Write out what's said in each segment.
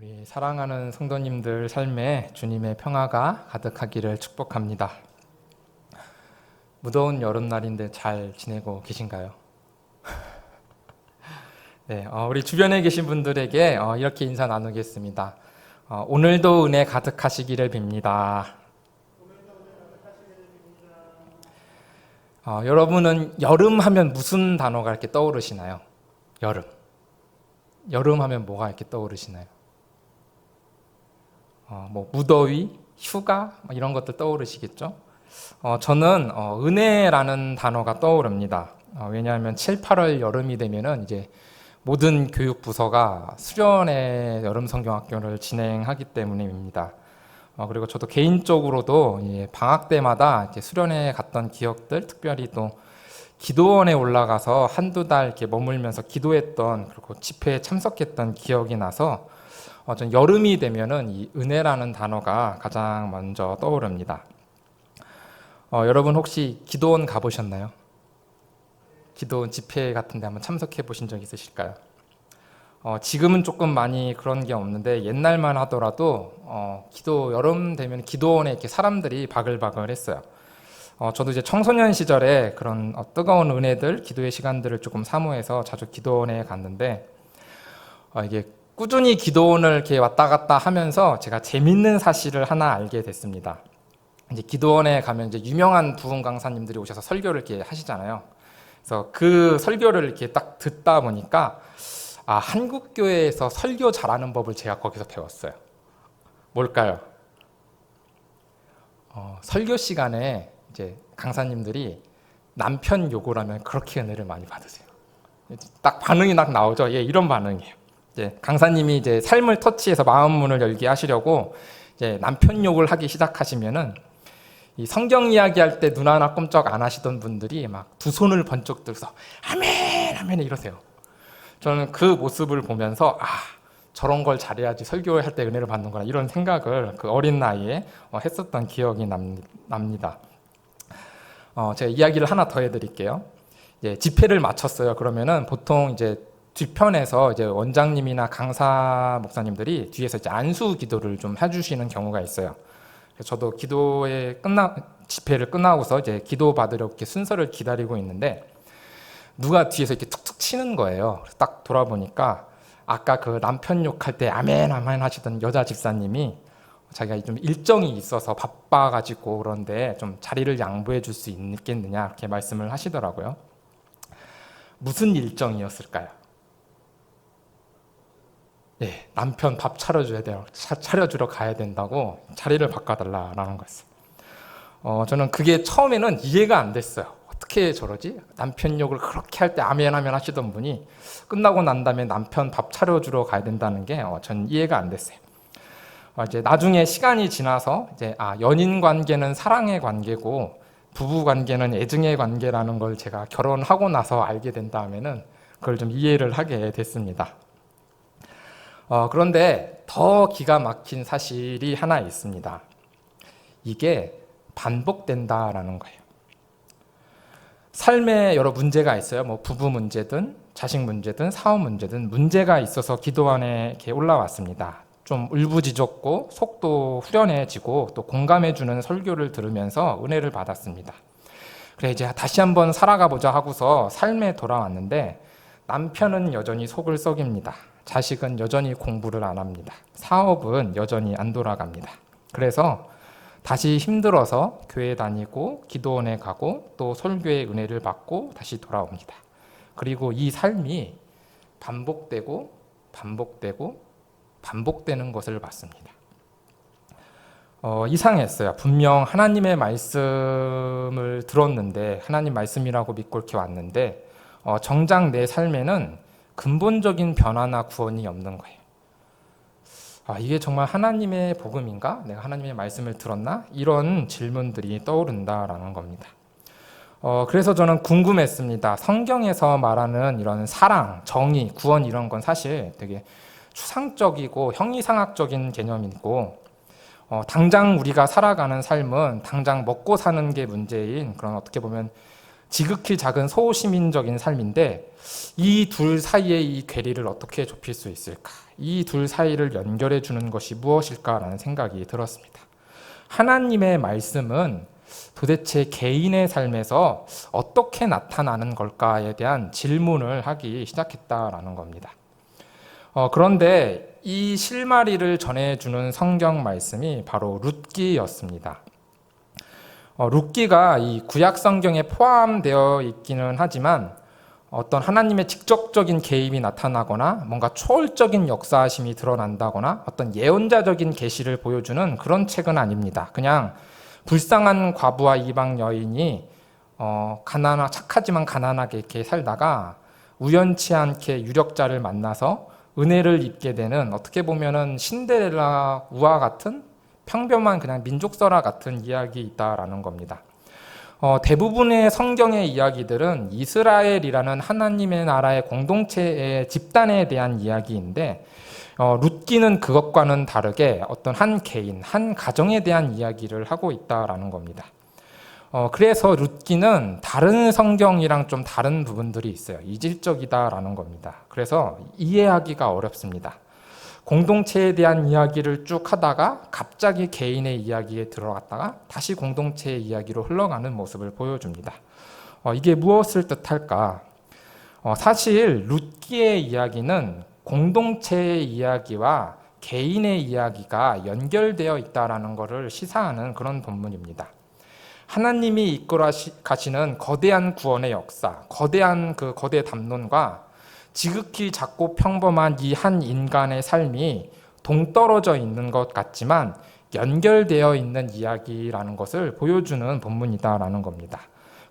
우리 사랑하는 성도님들 삶에 주님의 평화가 가득하기를 축복합니다. 무더운 여름날인데 잘 지내고 계신가요? 네, 우리 주변에 계신 분들에게 이렇게 인사 나누겠습니다. 오늘도 은혜 가득하시기를 빕니다. 여러분은 여름 하면 무슨 단어가 이렇게 떠오르시나요? 여름. 여름 하면 뭐가 이렇게 떠오르시나요? 뭐 무더위, 휴가 이런 것들 떠오르시겠죠? 저는 은혜라는 단어가 떠오릅니다. 왜냐하면 7, 8월 여름이 되면은 이제 모든 교육부서가 수련의 여름 성경학교를 진행하기 때문입니다. 그리고 저도 개인적으로도 방학 때마다 이제 수련회 갔던 기억들, 특별히 또 기도원에 올라가서 한두 달 이렇게 머물면서 기도했던 그리고 집회에 참석했던 기억이 나서 전 여름이 되면은 이 은혜라는 단어가 가장 먼저 떠오릅니다. 여러분 혹시 기도원 가보셨나요? 기도원 집회 같은 데 한번 참석해 보신 적 있으실까요? 지금은 조금 많이 그런 게 없는데 옛날만 하더라도 여름 되면 기도원에 이렇게 사람들이 바글바글 했어요. 저도 이제 청소년 시절에 그런 뜨거운 은혜들, 기도의 시간들을 조금 사모해서 자주 기도원에 갔는데 이게 꾸준히 기도원을 이렇게 왔다 갔다 하면서 제가 재밌는 사실을 하나 알게 됐습니다. 이제 기도원에 가면 이제 유명한 부흥 강사님들이 오셔서 설교를 이렇게 하시잖아요. 그래서 그 설교를 이렇게 딱 듣다 보니까 한국 교회에서 설교 잘하는 법을 제가 거기서 배웠어요. 뭘까요? 설교 시간에 이제 강사님들이 남편 욕을 하면 그렇게 은혜를 많이 받으세요. 딱 반응이 딱 나오죠. 예, 이런 반응이에요. 이제 강사님이 이제 삶을 터치해서 마음 문을 열게 하시려고 이제 남편 욕을 하기 시작하시면은 이 성경 이야기할 때 눈 하나 꼼짝 안 하시던 분들이 막 두 손을 번쩍 들어서 아멘 아멘 이러세요. 저는 그 모습을 보면서 저런 걸 잘해야지 설교할 때 은혜를 받는구나 이런 생각을 그 어린 나이에 했었던 기억이 납니다. 제가 이야기를 하나 더 해드릴게요. 집회를 마쳤어요. 그러면은 보통 이제 뒤편에서 이제 원장님이나 강사 목사님들이 뒤에서 이제 안수 기도를 좀 해주시는 경우가 있어요. 그래서 저도 집회를 끝나고서 이제 기도 받으러 이렇게 순서를 기다리고 있는데 누가 뒤에서 이렇게 툭툭 치는 거예요. 그래서 딱 돌아보니까 아까 그 남편 욕할 때 아멘 아멘 하시던 여자 집사님이 자기가 좀 일정이 있어서 바빠가지고 그런데 좀 자리를 양보해 줄 수 있겠느냐 이렇게 말씀을 하시더라고요. 무슨 일정이었을까요? 네, 남편 밥 차려줘야 돼요. 차려주러 가야 된다고 자리를 바꿔달라라는 거였어요. 저는 그게 처음에는 이해가 안 됐어요. 어떻게 저러지? 남편 욕을 그렇게 할 때 아멘 아멘 하시던 분이 끝나고 난 다음에 남편 밥 차려주러 가야 된다는 게 전 이해가 안 됐어요. 이제 나중에 시간이 지나서 이제 연인 관계는 사랑의 관계고 부부 관계는 애증의 관계라는 걸 제가 결혼하고 나서 알게 된 다음에는 그걸 좀 이해를 하게 됐습니다. 그런데 더 기가 막힌 사실이 하나 있습니다. 이게 반복된다라는 거예요. 삶에 여러 문제가 있어요. 뭐 부부 문제든 자식 문제든 사업 문제든 문제가 있어서 기도원에 이렇게 올라왔습니다. 좀 울부짖었고 속도 후련해지고 또 공감해주는 설교를 들으면서 은혜를 받았습니다. 그래 이제 다시 한번 살아가 보자 하고서 삶에 돌아왔는데 남편은 여전히 속을 썩입니다. 자식은 여전히 공부를 안 합니다. 사업은 여전히 안 돌아갑니다. 그래서 다시 힘들어서 교회 다니고 기도원에 가고 또 설교의 은혜를 받고 다시 돌아옵니다. 그리고 이 삶이 반복되고 반복되는 것을 봤습니다. 이상했어요. 분명 하나님의 말씀을 들었는데 하나님 말씀이라고 믿고 이렇게 왔는데 정작 내 삶에는 근본적인 변화나 구원이 없는 거예요. 이게 정말 하나님의 복음인가? 내가 하나님의 말씀을 들었나? 이런 질문들이 떠오른다라는 겁니다. 그래서 저는 궁금했습니다. 성경에서 말하는 이런 사랑, 정의, 구원 이런 건 사실 되게 추상적이고 형이상학적인 개념이고 당장 우리가 살아가는 삶은 당장 먹고 사는 게 문제인 그런 어떻게 보면 지극히 작은 소시민적인 삶인데 이 둘 사이의 이 괴리를 어떻게 좁힐 수 있을까? 이 둘 사이를 연결해 주는 것이 무엇일까라는 생각이 들었습니다. 하나님의 말씀은 도대체 개인의 삶에서 어떻게 나타나는 걸까에 대한 질문을 하기 시작했다라는 겁니다. 그런데 이 실마리를 전해주는 성경 말씀이 바로 룻기였습니다. 룻기가 이 구약 성경에 포함되어 있기는 하지만 어떤 하나님의 직접적인 개입이 나타나거나 뭔가 초월적인 역사하심이 드러난다거나 어떤 예언자적인 계시를 보여주는 그런 책은 아닙니다. 그냥 불쌍한 과부와 이방 여인이 착하지만 가난하게 이렇게 살다가 우연치 않게 유력자를 만나서 은혜를 입게 되는, 어떻게 보면은 신데렐라와 같은 평범한 그냥 민족설화 같은 이야기이다라는 겁니다. 대부분의 성경의 이야기들은 이스라엘이라는 하나님의 나라의 공동체의 집단에 대한 이야기인데 룻기는 그것과는 다르게 어떤 한 개인, 한 가정에 대한 이야기를 하고 있다라는 겁니다. 그래서 룻기는 다른 성경이랑 좀 다른 부분들이 있어요. 이질적이다라는 겁니다. 그래서 이해하기가 어렵습니다. 공동체에 대한 이야기를 쭉 하다가 갑자기 개인의 이야기에 들어갔다가 다시 공동체의 이야기로 흘러가는 모습을 보여줍니다. 이게 무엇을 뜻할까? 사실 룻기의 이야기는 공동체의 이야기와 개인의 이야기가 연결되어 있다는 것을 시사하는 그런 본문입니다. 하나님이 이끌어 가시는 거대한 구원의 역사, 거대한 그 거대 담론과 지극히 작고 평범한 이 한 인간의 삶이 동떨어져 있는 것 같지만 연결되어 있는 이야기라는 것을 보여주는 본문이다라는 겁니다.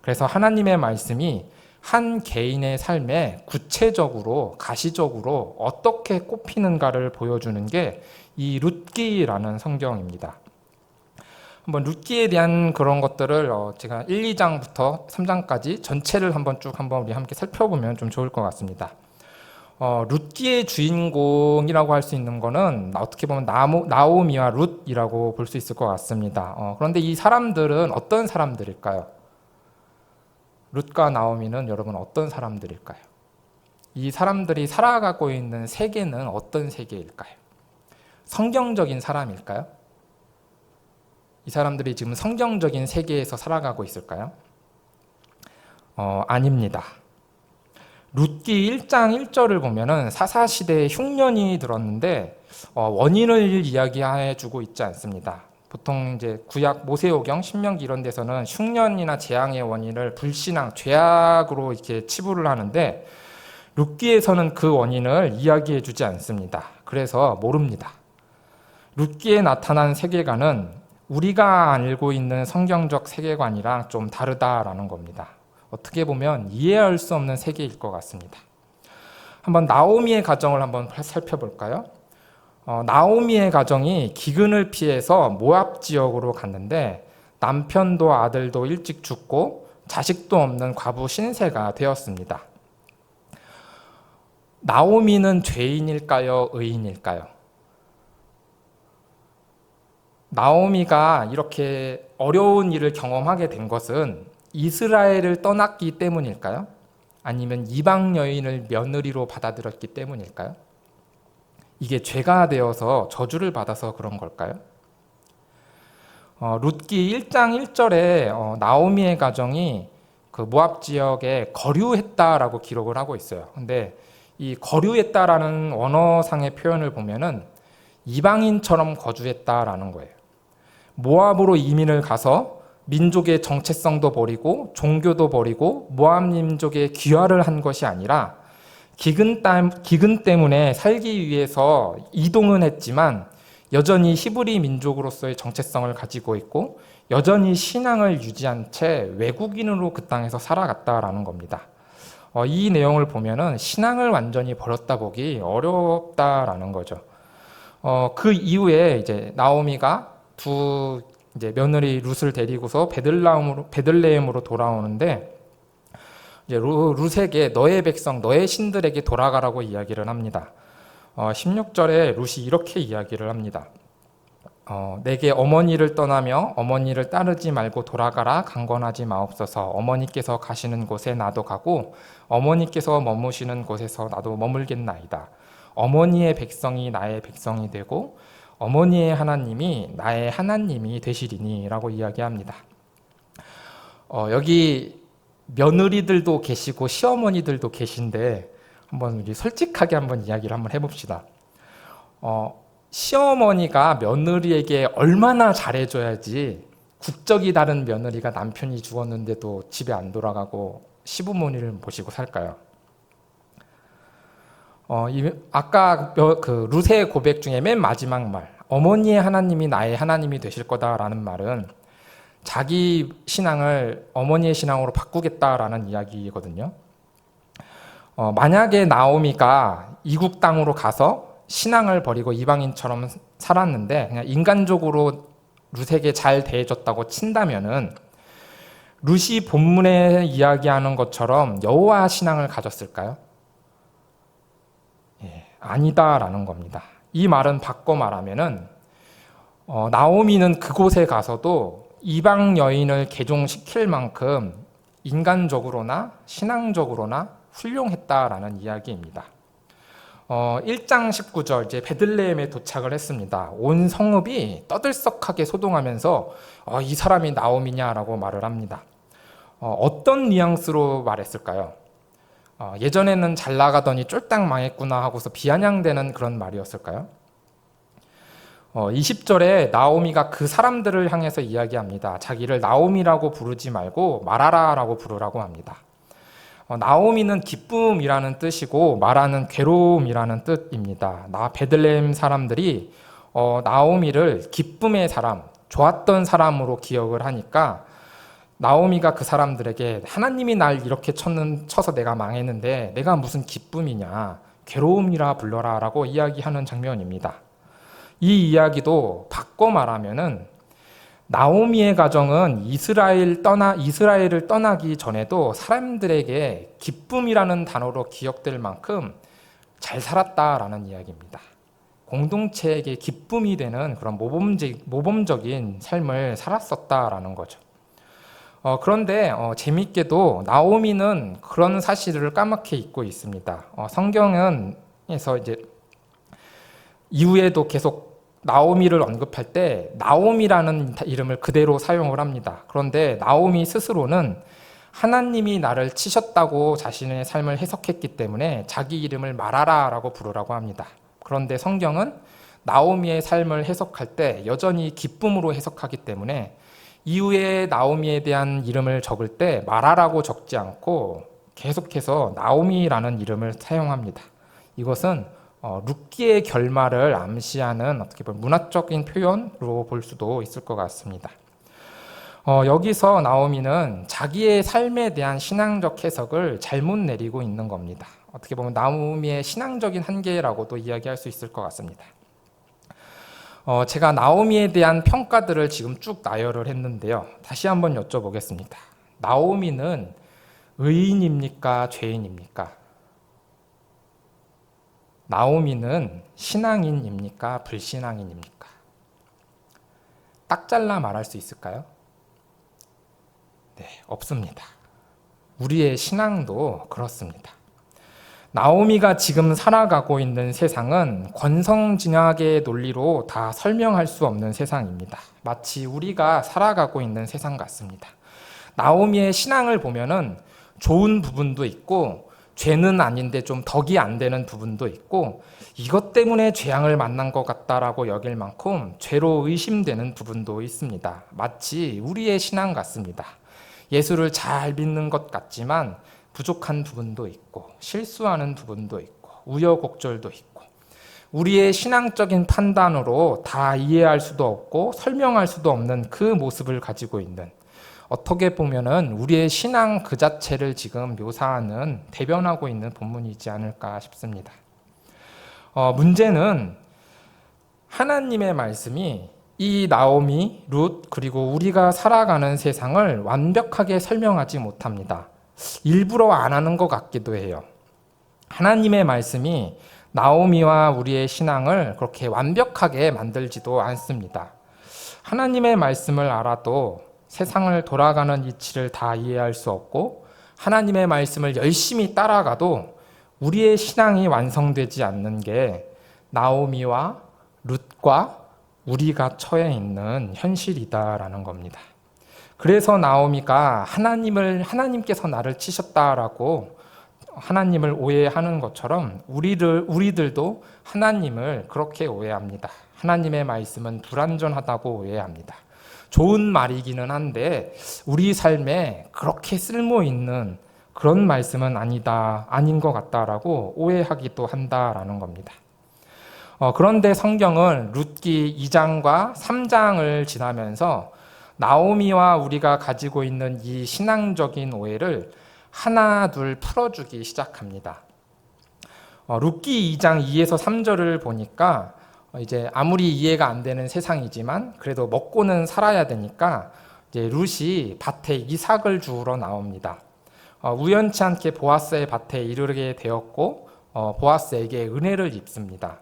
그래서 하나님의 말씀이 한 개인의 삶에 구체적으로 가시적으로 어떻게 꼽히는가를 보여주는 게 이 룻기라는 성경입니다. 한번 룻기에 대한 그런 것들을 제가 1, 2장부터 3장까지 전체를 한번 우리 함께 살펴보면 좀 좋을 것 같습니다. 룻기의 주인공이라고 할 수 있는 거는 어떻게 보면 나오미와 룻이라고 볼 수 있을 것 같습니다. 그런데 이 사람들은 어떤 사람들일까요? 룻과 나오미는 여러분 어떤 사람들일까요? 이 사람들이 살아가고 있는 세계는 어떤 세계일까요? 성경적인 사람일까요? 이 사람들이 지금 성경적인 세계에서 살아가고 있을까요? 아닙니다. 룻기 1장 1절을 보면은 사사시대에 흉년이 들었는데 원인을 이야기해 주고 있지 않습니다. 보통 이제 구약 모세오경, 신명기 이런 데서는 흉년이나 재앙의 원인을 불신앙, 죄악으로 이렇게 치부를 하는데 룻기에서는 그 원인을 이야기해 주지 않습니다. 그래서 모릅니다. 룻기에 나타난 세계관은 우리가 알고 있는 성경적 세계관이랑 좀 다르다라는 겁니다. 어떻게 보면 이해할 수 없는 세계일 것 같습니다. 한번 나오미의 가정을 한번 살펴볼까요? 나오미의 가정이 기근을 피해서 모압 지역으로 갔는데 남편도 아들도 일찍 죽고 자식도 없는 과부 신세가 되었습니다. 나오미는 죄인일까요? 의인일까요? 나오미가 이렇게 어려운 일을 경험하게 된 것은 이스라엘을 떠났기 때문일까요? 아니면 이방 여인을 며느리로 받아들였기 때문일까요? 이게 죄가 되어서 저주를 받아서 그런 걸까요? 룻기 1장 1절에 나오미의 가정이 그 모압 지역에 거류했다라고 기록을 하고 있어요. 근데 이 거류했다라는 원어상의 표현을 보면은 이방인처럼 거주했다라는 거예요. 모압으로 이민을 가서 민족의 정체성도 버리고 종교도 버리고 모압 민족에 귀화를 한 것이 아니라 기근 때문에 살기 위해서 이동은 했지만 여전히 히브리 민족으로서의 정체성을 가지고 있고 여전히 신앙을 유지한 채 외국인으로 그 땅에서 살아갔다라는 겁니다. 이 내용을 보면은 신앙을 완전히 버렸다 보기 어렵다라는 거죠. 그 이후에 이제 나오미가 이제 며느리 룻을 데리고서 베들레헴으로 돌아오는데 이제 룻에게 너의 백성, 너의 신들에게 돌아가라고 이야기를 합니다. 16절에 룻이 이렇게 이야기를 합니다. 내게 어머니를 떠나며 어머니를 따르지 말고 돌아가라. 강권하지 마옵소서. 어머니께서 가시는 곳에 나도 가고 어머니께서 머무시는 곳에서 나도 머물겠나이다. 어머니의 백성이 나의 백성이 되고 어머니의 하나님이 나의 하나님이 되시리니 라고 이야기합니다. 여기 며느리들도 계시고 시어머니들도 계신데 한번 우리 솔직하게 한번 이야기를 한번 해봅시다. 시어머니가 며느리에게 얼마나 잘해줘야지 국적이 다른 며느리가 남편이 죽었는데도 집에 안 돌아가고 시부모니를 모시고 살까요? 아까 그 루세의 고백 중에 맨 마지막 말, 어머니의 하나님이 나의 하나님이 되실 거다라는 말은 자기 신앙을 어머니의 신앙으로 바꾸겠다라는 이야기거든요. 만약에 나오미가 이국 땅으로 가서 신앙을 버리고 이방인처럼 살았는데 그냥 인간적으로 룻에게 잘 대해줬다고 친다면은 룻이 본문에 이야기하는 것처럼 여호와 신앙을 가졌을까요? 아니다라는 겁니다. 이 말은 바꿔 말하면은 나오미는 그곳에 가서도 이방 여인을 개종시킬 만큼 인간적으로나 신앙적으로나 훌륭했다라는 이야기입니다. 1장 19절 이제 베들레헴에 도착을 했습니다. 온 성읍이 떠들썩하게 소동하면서 이 사람이 나오미냐라고 말을 합니다. 어떤 뉘앙스로 말했을까요? 예전에는 잘 나가더니 쫄딱 망했구나 하고서 비아냥대는 그런 말이었을까요? 20절에 나오미가 그 사람들을 향해서 이야기합니다. 자기를 나오미라고 부르지 말고 마라라라고 부르라고 합니다. 나오미는 기쁨이라는 뜻이고 마라는 괴로움이라는 뜻입니다. 베들레헴 사람들이 나오미를 기쁨의 사람, 좋았던 사람으로 기억을 하니까 나오미가 그 사람들에게 하나님이 날 이렇게 쳐서 내가 망했는데 내가 무슨 기쁨이냐, 괴로움이라 불러라 라고 이야기하는 장면입니다. 이 이야기도 바꿔 말하면은 나오미의 가정은 이스라엘을 떠나기 전에도 사람들에게 기쁨이라는 단어로 기억될 만큼 잘 살았다라는 이야기입니다. 공동체에게 기쁨이 되는 그런 모범적인 삶을 살았었다라는 거죠. 그런데 재밌게도 나오미는 그런 사실을 까맣게 잊고 있습니다. 성경에서 이제 이후에도 계속 나오미를 언급할 때 나오미라는 이름을 그대로 사용을 합니다. 그런데 나오미 스스로는 하나님이 나를 치셨다고 자신의 삶을 해석했기 때문에 자기 이름을 마라라라고 부르라고 합니다. 그런데 성경은 나오미의 삶을 해석할 때 여전히 기쁨으로 해석하기 때문에 이후에 나오미에 대한 이름을 적을 때 마라라고 적지 않고 계속해서 나오미라는 이름을 사용합니다. 이것은 룻기의 결말을 암시하는 어떻게 보면 문학적인 표현으로 볼 수도 있을 것 같습니다. 여기서 나오미는 자기의 삶에 대한 신앙적 해석을 잘못 내리고 있는 겁니다. 어떻게 보면 나오미의 신앙적인 한계라고도 이야기할 수 있을 것 같습니다. 제가 나오미에 대한 평가들을 지금 쭉 나열을 했는데요. 다시 한번 여쭤보겠습니다. 나오미는 의인입니까? 죄인입니까? 나오미는 신앙인입니까? 불신앙인입니까? 딱 잘라 말할 수 있을까요? 네, 없습니다. 우리의 신앙도 그렇습니다. 나오미가 지금 살아가고 있는 세상은 권성징악의 논리로 다 설명할 수 없는 세상입니다. 마치 우리가 살아가고 있는 세상 같습니다. 나오미의 신앙을 보면은 좋은 부분도 있고 죄는 아닌데 좀 덕이 안 되는 부분도 있고 이것 때문에 재앙을 만난 것 같다라고 여길 만큼 죄로 의심되는 부분도 있습니다. 마치 우리의 신앙 같습니다. 예수를 잘 믿는 것 같지만 부족한 부분도 있고 실수하는 부분도 있고 우여곡절도 있고 우리의 신앙적인 판단으로 다 이해할 수도 없고 설명할 수도 없는 그 모습을 가지고 있는 어떻게 보면은 우리의 신앙 그 자체를 지금 묘사하는 대변하고 있는 본문이지 않을까 싶습니다. 문제는 하나님의 말씀이 이 나오미, 룻 그리고 우리가 살아가는 세상을 완벽하게 설명하지 못합니다. 일부러 안 하는 것 같기도 해요. 하나님의 말씀이 나오미와 우리의 신앙을 그렇게 완벽하게 만들지도 않습니다. 하나님의 말씀을 알아도 세상을 돌아가는 이치를 다 이해할 수 없고, 하나님의 말씀을 열심히 따라가도 우리의 신앙이 완성되지 않는 게 나오미와 룻과 우리가 처해 있는 현실이다라는 겁니다. 그래서 나오미가 하나님께서 나를 치셨다라고 하나님을 오해하는 것처럼 우리들도 하나님을 그렇게 오해합니다. 하나님의 말씀은 불완전하다고 오해합니다. 좋은 말이기는 한데 우리 삶에 그렇게 쓸모 있는 그런 말씀은 아닌 것 같다라고 오해하기도 한다라는 겁니다. 그런데 성경은 룻기 2장과 3장을 지나면서 나오미와 우리가 가지고 있는 이 신앙적인 오해를 하나 둘 풀어주기 시작합니다. 룻기 2장 2에서 3절을 보니까 이제 아무리 이해가 안 되는 세상이지만 그래도 먹고는 살아야 되니까 이제 룻이 밭에 이삭을 주우러 나옵니다. 우연치 않게 보아스의 밭에 이르게 되었고 보아스에게 은혜를 입습니다.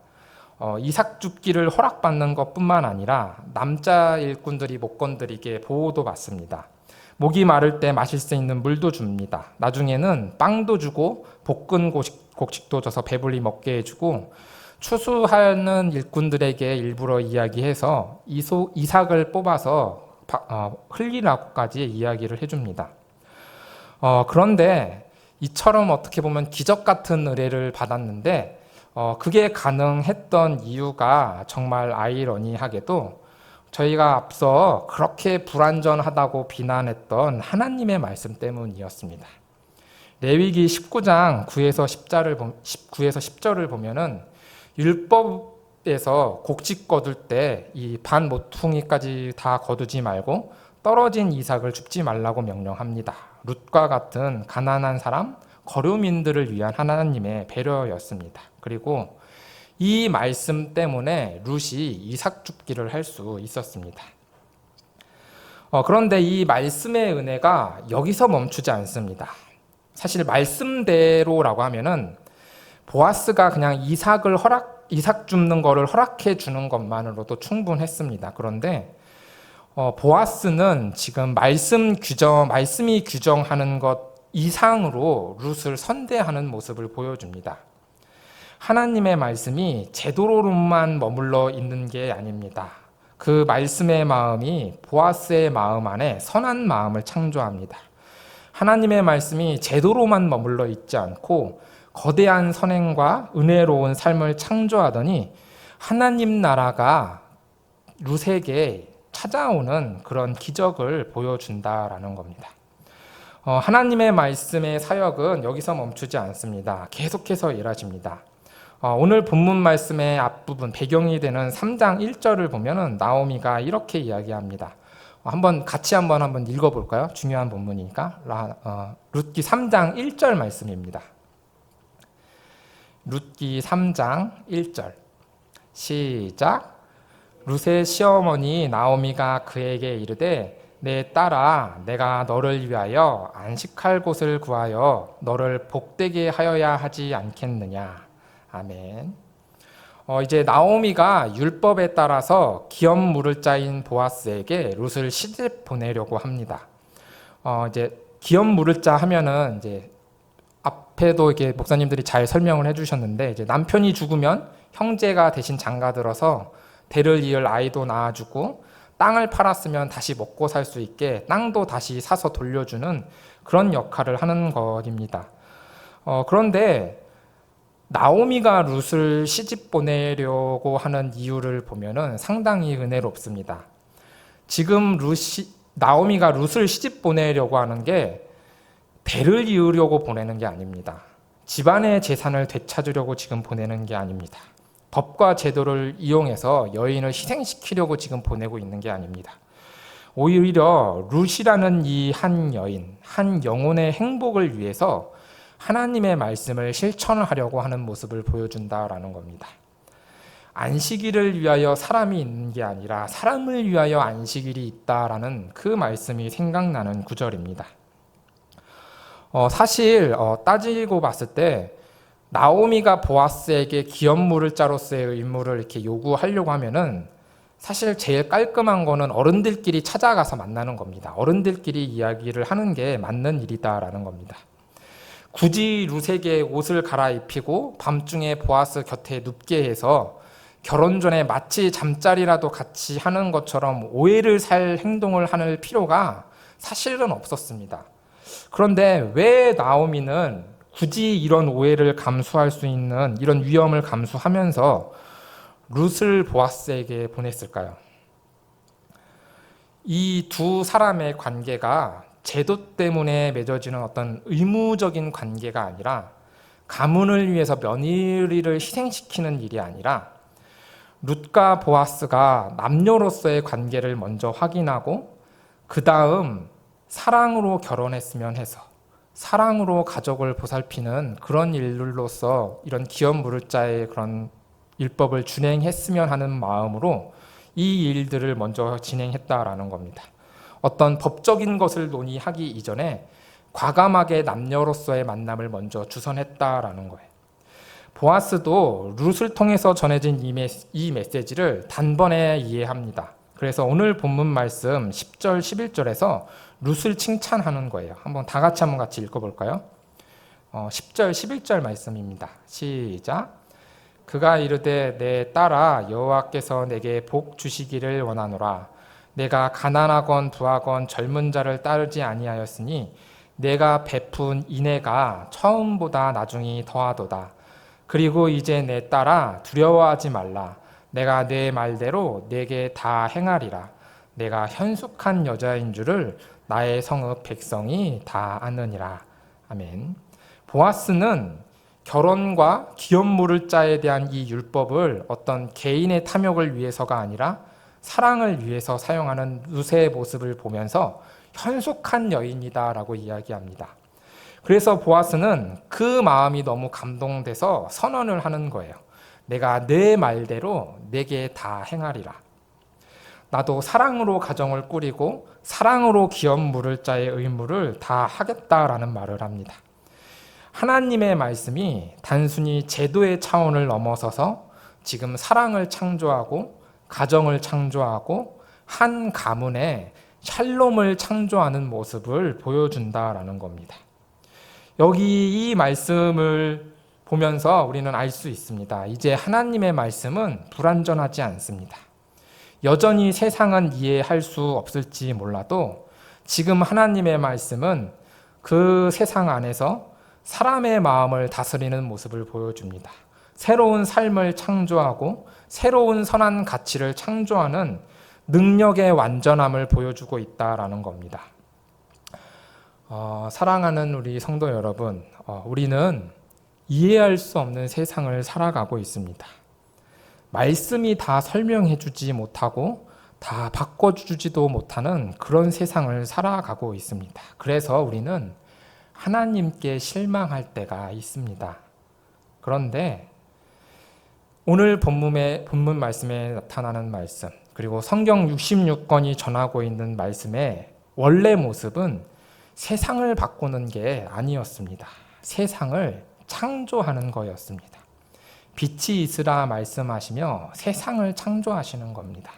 이삭 줍기를 허락받는 것뿐만 아니라 남자 일꾼들이 못 건드리게 보호도 받습니다. 목이 마를 때 마실 수 있는 물도 줍니다. 나중에는 빵도 주고 볶은 곡식도 줘서 배불리 먹게 해주고, 추수하는 일꾼들에게 일부러 이야기해서 이삭을 뽑아서 흘리라고까지 이야기를 해줍니다. 그런데 이처럼 어떻게 보면 기적 같은 은혜를 받았는데 그게 가능했던 이유가 정말 아이러니하게도 저희가 앞서 그렇게 불완전하다고 비난했던 하나님의 말씀 때문이었습니다. 레위기 19장 9에서 10절을 보면은 율법에서 곡식 거둘 때 이 반 모퉁이까지 다 거두지 말고 떨어진 이삭을 줍지 말라고 명령합니다. 룻과 같은 가난한 사람, 거류민들을 위한 하나님의 배려였습니다. 그리고 이 말씀 때문에 룻이 이삭 줍기를 할 수 있었습니다. 그런데 이 말씀의 은혜가 여기서 멈추지 않습니다. 사실 말씀대로라고 하면은 보아스가 그냥 이삭 줍는 거를 허락해 주는 것만으로도 충분했습니다. 그런데 보아스는 지금 말씀이 규정하는 것 이상으로 룻을 선대하는 모습을 보여줍니다. 하나님의 말씀이 제도로만 머물러 있는 게 아닙니다. 그 말씀의 마음이 보아스의 마음 안에 선한 마음을 창조합니다. 하나님의 말씀이 제도로만 머물러 있지 않고 거대한 선행과 은혜로운 삶을 창조하더니 하나님 나라가 룻에게 찾아오는 그런 기적을 보여준다라는 겁니다. 하나님의 말씀의 사역은 여기서 멈추지 않습니다. 계속해서 일하십니다. 오늘 본문 말씀의 앞부분 배경이 되는 3장 1절을 보면은 나오미가 이렇게 이야기합니다. 같이 한번 읽어볼까요? 중요한 본문이니까. 룻기 3장 1절 말씀입니다. 룻기 3장 1절 시작. 룻의 시어머니 나오미가 그에게 이르되 내 딸아, 내가 너를 위하여 안식할 곳을 구하여 너를 복되게 하여야 하지 않겠느냐. 아멘. 이제 나오미가 율법에 따라서 기업 물을 자인 보아스에게 룻을 시집 보내려고 합니다. 이제 기업 물을 자 하면은 이제 앞에도 이렇게 목사님들이 잘 설명을 해주셨는데, 이제 남편이 죽으면 형제가 대신 장가들어서 대를 이을 아이도 낳아주고 땅을 팔았으면 다시 먹고 살 수 있게 땅도 다시 사서 돌려주는 그런 역할을 하는 것입니다. 그런데 나오미가 룻을 시집 보내려고 하는 이유를 보면은 상당히 은혜롭습니다. 지금 나오미가 룻을 시집 보내려고 하는 게 대를 이으려고 보내는 게 아닙니다. 집안의 재산을 되찾으려고 지금 보내는 게 아닙니다. 법과 제도를 이용해서 여인을 희생시키려고 지금 보내고 있는 게 아닙니다. 오히려 룻이라는 이 한 여인, 한 영혼의 행복을 위해서 하나님의 말씀을 실천하려고 하는 모습을 보여준다라는 겁니다. 안식일을 위하여 사람이 있는 게 아니라 사람을 위하여 안식일이 있다라는 그 말씀이 생각나는 구절입니다. 사실 따지고 봤을 때 나오미가 보아스에게 기업물을 자로서의 의무를 이렇게 요구하려고 하면은 사실 제일 깔끔한 거는 어른들끼리 찾아가서 만나는 겁니다. 어른들끼리 이야기를 하는 게 맞는 일이다라는 겁니다. 굳이 룻에게 옷을 갈아입히고 밤중에 보아스 곁에 눕게 해서 결혼 전에 마치 잠자리라도 같이 하는 것처럼 오해를 살 행동을 하는 필요가 사실은 없었습니다. 그런데 왜 나오미는 굳이 이런 오해를 감수할 수 있는 이런 위험을 감수하면서 룻을 보아스에게 보냈을까요? 이 두 사람의 관계가 제도 때문에 맺어지는 어떤 의무적인 관계가 아니라 가문을 위해서 며느리를 희생시키는 일이 아니라 룻과 보아스가 남녀로서의 관계를 먼저 확인하고 그 다음 사랑으로 결혼했으면 해서 사랑으로 가족을 보살피는 그런 일로서 이런 기업무를자의 그런 율법을 준행했으면 하는 마음으로 이 일들을 먼저 진행했다라는 겁니다. 어떤 법적인 것을 논의하기 이전에 과감하게 남녀로서의 만남을 먼저 주선했다라는 거예요. 보아스도 룻을 통해서 전해진 이 메시지를 단번에 이해합니다. 그래서 오늘 본문 말씀 10절, 11절에서 룻을 칭찬하는 거예요. 한번 같이 읽어볼까요? 10절, 11절 말씀입니다. 시작. 그가 이르되 내 딸아 여호와께서 내게 복 주시기를 원하노라. 내가 가난하건 부하건 젊은 자를 따르지 아니하였으니 내가 베푼 인애가 처음보다 나중이 더하도다. 그리고 이제 내 딸아 두려워하지 말라. 내가 내 말대로 내게 다 행하리라. 내가 현숙한 여자인 줄을 나의 성읍 백성이 다 아느니라. 아멘. 보아스는 결혼과 기업물을 자에 대한 이 율법을 어떤 개인의 탐욕을 위해서가 아니라 사랑을 위해서 사용하는 룻의 모습을 보면서 현숙한 여인이다라고 이야기합니다. 그래서 보아스는 그 마음이 너무 감동돼서 선언을 하는 거예요. 내가 내 말대로 내게 다 행하리라. 나도 사랑으로 가정을 꾸리고 사랑으로 기업 물을 자의 의무를 다 하겠다라는 말을 합니다. 하나님의 말씀이 단순히 제도의 차원을 넘어서서 지금 사랑을 창조하고 가정을 창조하고 한 가문에 샬롬을 창조하는 모습을 보여준다라는 겁니다. 여기 이 말씀을 보면서 우리는 알 수 있습니다. 이제 하나님의 말씀은 불완전하지 않습니다. 여전히 세상은 이해할 수 없을지 몰라도 지금 하나님의 말씀은 그 세상 안에서 사람의 마음을 다스리는 모습을 보여줍니다. 새로운 삶을 창조하고 새로운 선한 가치를 창조하는 능력의 완전함을 보여주고 있다라는 겁니다. 사랑하는 우리 성도 여러분, 우리는 이해할 수 없는 세상을 살아가고 있습니다. 말씀이 다 설명해 주지 못하고 다 바꿔주지도 못하는 그런 세상을 살아가고 있습니다. 그래서 우리는 하나님께 실망할 때가 있습니다. 그런데 오늘 본문 말씀에 나타나는 말씀, 그리고 성경 66권이 전하고 있는 말씀의 원래 모습은 세상을 바꾸는 게 아니었습니다. 세상을 창조하는 거였습니다. 빛이 있으라 말씀하시며 세상을 창조하시는 겁니다.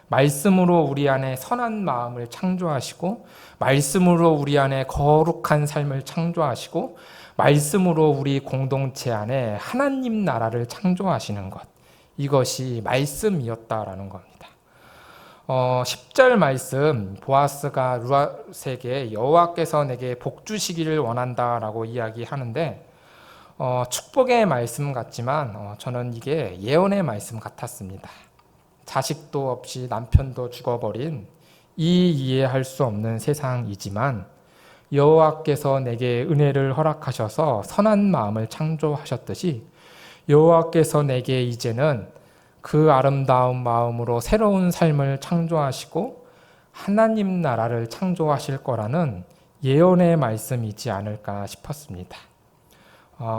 말씀으로 우리 안에 선한 마음을 창조하시고, 말씀으로 우리 안에 거룩한 삶을 창조하시고, 말씀으로 우리 공동체 안에 하나님 나라를 창조하시는 것, 이것이 말씀이었다라는 겁니다. 10절 말씀, 보아스가 룻에게 여호와께서 내게 복 주시기를 원한다라고 이야기하는데, 축복의 말씀 같지만 저는 이게 예언의 말씀 같았습니다. 자식도 없이 남편도 죽어버린 이 이해할 수 없는 세상이지만 여호와께서 내게 은혜를 허락하셔서 선한 마음을 창조하셨듯이 여호와께서 내게 이제는 그 아름다운 마음으로 새로운 삶을 창조하시고 하나님 나라를 창조하실 거라는 예언의 말씀이지 않을까 싶었습니다.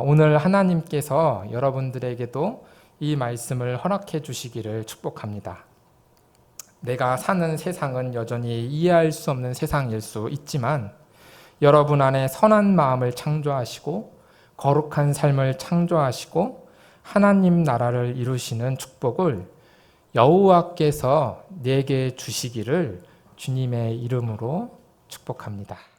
오늘 하나님께서 여러분들에게도 이 말씀을 허락해 주시기를 축복합니다. 내가 사는 세상은 여전히 이해할 수 없는 세상일 수 있지만 여러분 안에 선한 마음을 창조하시고 거룩한 삶을 창조하시고 하나님 나라를 이루시는 축복을 여호와께서 내게 주시기를 주님의 이름으로 축복합니다.